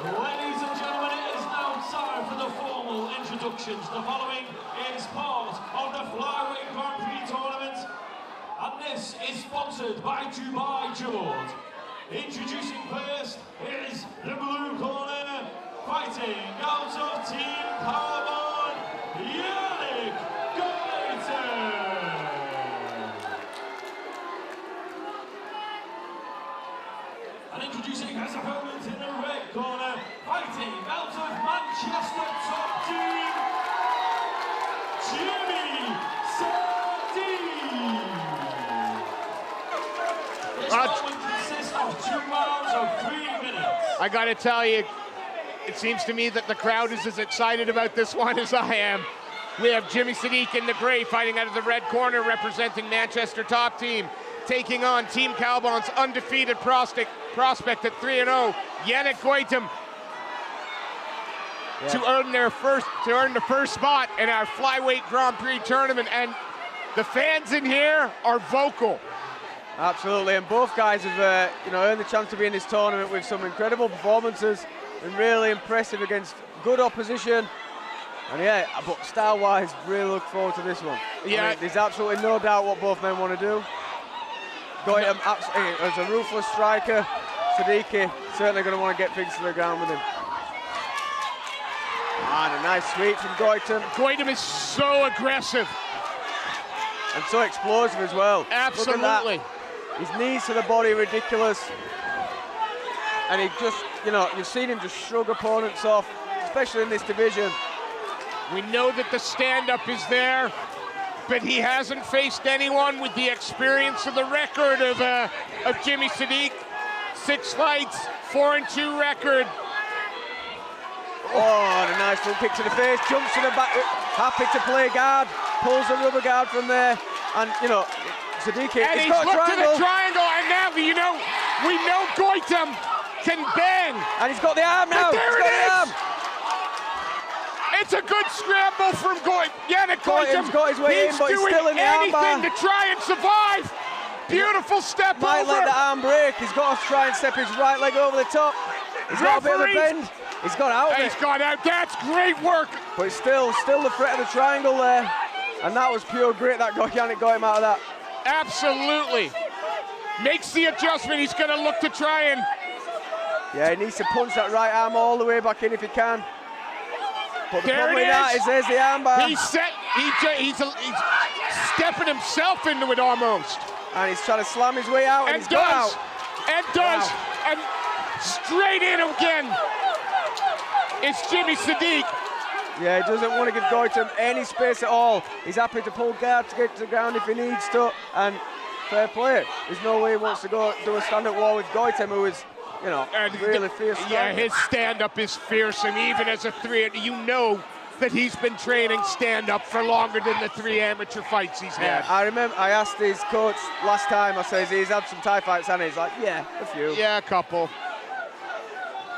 Ladies and gentlemen, it is now time for the formal introductions. The following is part of the Flyweight Grand Prix tournament, and this is sponsored by Dubai Jeweled. Introducing first is the blue corner, fighting out of Team Kaobon, Yannick Goitom. And introducing his opponent in the red corner, fighting out of Manchester top team, Saddique. This fight will consist of 2 rounds of 3 minutes. I gotta tell you, it seems to me that the crowd is as excited about this one as I am. We have Jimmy Saddique in the gray fighting out of the red corner, representing Manchester top team, taking on Team Kaobon's undefeated prospect at 3-0, Yannick Goitom, to earn the first spot in our Flyweight Grand Prix tournament, and the fans in here are vocal. Absolutely, and both guys have earned the chance to be in this tournament with some incredible performances and really impressive against good opposition. And yeah, but style-wise, really look forward to this one. Yeah, I mean, there's absolutely no doubt what both men want to do. Goitom, as a ruthless striker, Saddique certainly going to want to get things to the ground with him. And a nice sweep from Goitom. Goitom is so aggressive. And so explosive as well. Absolutely. His knees to the body, ridiculous. And he just, you've seen him just shrug opponents off, especially in this division. We know that the stand-up is there, but he hasn't faced anyone with the experience of the record of Jimmy Saddique. 6 fights, 4-2 record. Oh, and a nice little kick to the face, jumps to the back, happy to play guard, pulls the rubber guard from there, and Saddique, and he's got a looked triangle. To the triangle, and now we know Goitom can bang. And he's got the arm now. But there he's got it is. the arm. It's a good scramble from Yannick Goitom. Got his way in, but he's still in the arm bar. Anything to try and survive. Beautiful step Might over. let the arm break. He's got to try and step his right leg over the top. He's got a bit of a bend. He's got out. He's got out. That's great work. But it's still the threat of the triangle there. And that was pure grit that got Yannick Goitom out of that. Absolutely. Makes the adjustment. He's going to look to try and... Yeah, he needs to punch that right arm all the way back in if he can. But the there problem with that is there's the armbar. He's stepping himself into it almost. And he's trying to slam his way out, and he's got out. And straight in again. It's Jimmy Saddique. Yeah, he doesn't want to give Goitom any space at all. He's happy to pull guard to get to the ground if he needs to, and fair play. There's no way he wants to go do a stand-up war with Goitom, who is, really fierce. Yeah, his stand-up is fearsome, even as a 3. You know that he's been training stand-up for longer than the 3 amateur fights he's had. I remember I asked his coach last time, I said, he's had some Thai fights, and he's like, yeah, a few. Yeah, a couple.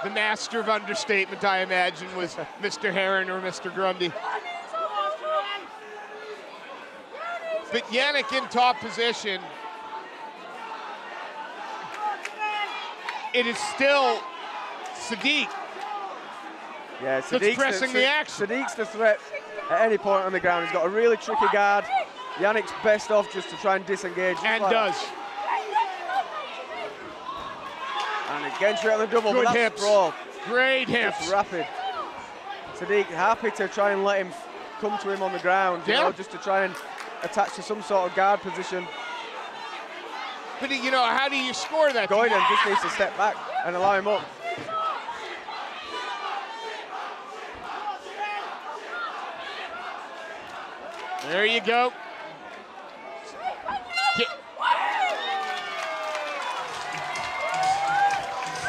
The master of understatement, I imagine, was Mr. Heron or Mr. Grundy. But Yannick in top position. It is still Saddique. Yeah, Saddique's pressing the action. Saddique's the threat at any point on the ground. He's got a really tricky guard. Yannick's best off just to try and disengage. And does. And again, straight on the double, Good but that's hips. brawl. Great hips. Just rapid. Saddique happy to try and let him come to him on the ground, just to try and attach to some sort of guard position. But how do you score that? Goitom just needs to step back and allow him up. There you go.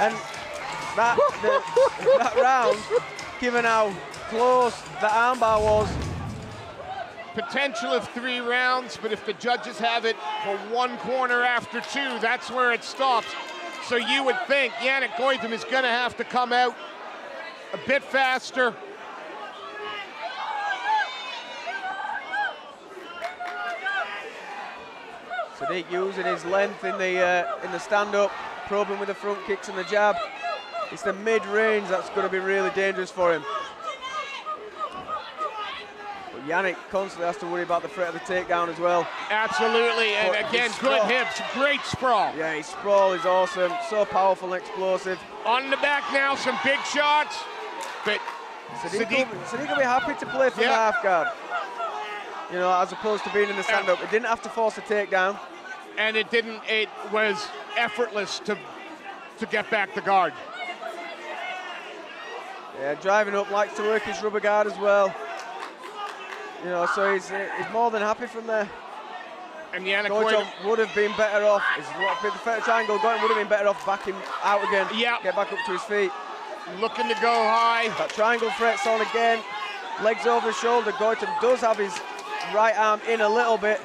And that round, given how close the armbar was. Potential of 3 rounds, but if the judges have it for 1 corner after 2, that's where it stops. So you would think Yannick Goitom is going to have to come out a bit faster. Saddique using his length in the stand-up, probing with the front kicks and the jab. It's the mid-range that's going to be really dangerous for him. But Yannick constantly has to worry about the threat of the takedown as well. Absolutely, and But again, his good sprawl- hips, great sprawl. Yeah, his sprawl is awesome, so powerful and explosive. On the back now, some big shots, but Saddique will be happy to play from the Yeah. half guard. You know, as opposed to being in the stand-up. It didn't have to force a takedown. and it was effortless to get back the guard. Yeah, driving up, likes to work his rubber guard as well. You know, so he's more than happy from there. And Yannick Goitom Goitom, would have been better off. It's a bit of a triangle. Goitom would have been better off backing out again. Yeah. Get back up to his feet. looking to go high. That triangle threat's on again. Legs over his shoulder. Goitom does have his right arm in a little bit,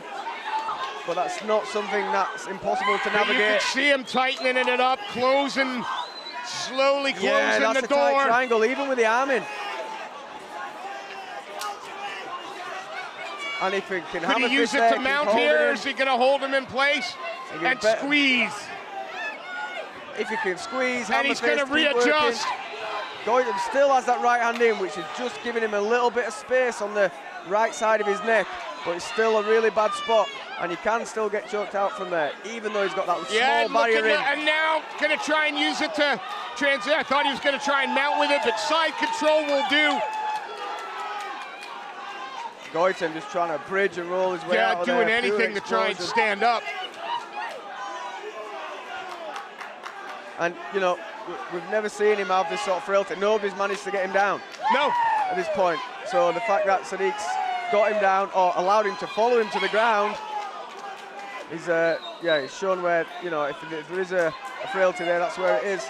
but that's not something that's impossible to But you navigate. can see him tightening it up, slowly closing Yeah, that's the a tight door. triangle, even with the arm in. And if he can Could hammer he use fist it there, to keep mount holding here, or him. is he going to hold him in place He and can squeeze? If he can squeeze, And hammer he's going to fist, keep readjust. working. Goitom still has that right hand in, which is just giving him a little bit of space on the right side of his neck, but it's still a really bad spot, and he can still get choked out from there, even though he's got that Yeah, small barrier in. and now going to try and use it to transit. I thought he was going to try and mount with it, but side control will do. Goitom just trying to bridge and roll his way out Yeah, of doing there. Pure anything to try and explosion. stand up. And, you know, we've never seen him have this sort of frailty. Nobody's managed to get him down No, at this point. So the fact that Saddique's got him down or allowed him to follow him to the ground is, yeah, it's shown where, you know, if there is a frailty there, that's where it is.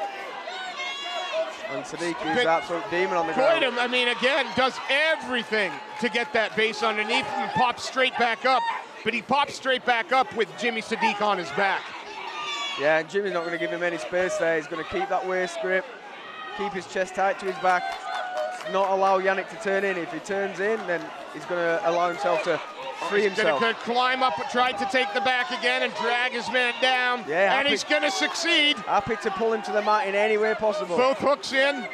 And Saddique is an absolute demon on the ground. Goitom, I mean, again, does everything to get that base underneath and pops straight back up. But he pops straight back up with Jimmy Saddique on his back. Yeah, and Jimmy's not going to give him any space there. He's going to keep that waist grip, keep his chest tight to his back, not allow Yannick to turn in. If he turns in, then he's going to allow himself to free He's himself. going to climb up, try to take the back again and drag his man down. Yeah, and he's going to succeed. Happy to pull him to the mat in any way possible. Both hooks in.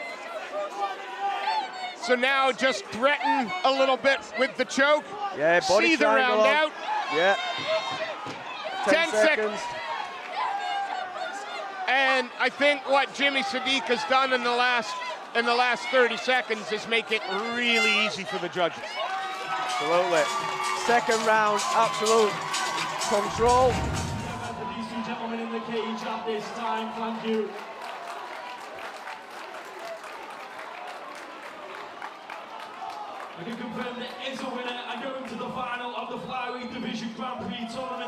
So now just threaten a little bit with the choke. Yeah, body See the triangle round on. out. Yeah. 10 seconds. And I think what Jimmy Saddique has done in the last 30 seconds is make it really easy for the judges. Absolutely. Second round, absolute control. These two gentlemen in the cage at this time, thank you. I can confirm there is a winner and going to the final of the Flyweight Division Grand Prix tournament.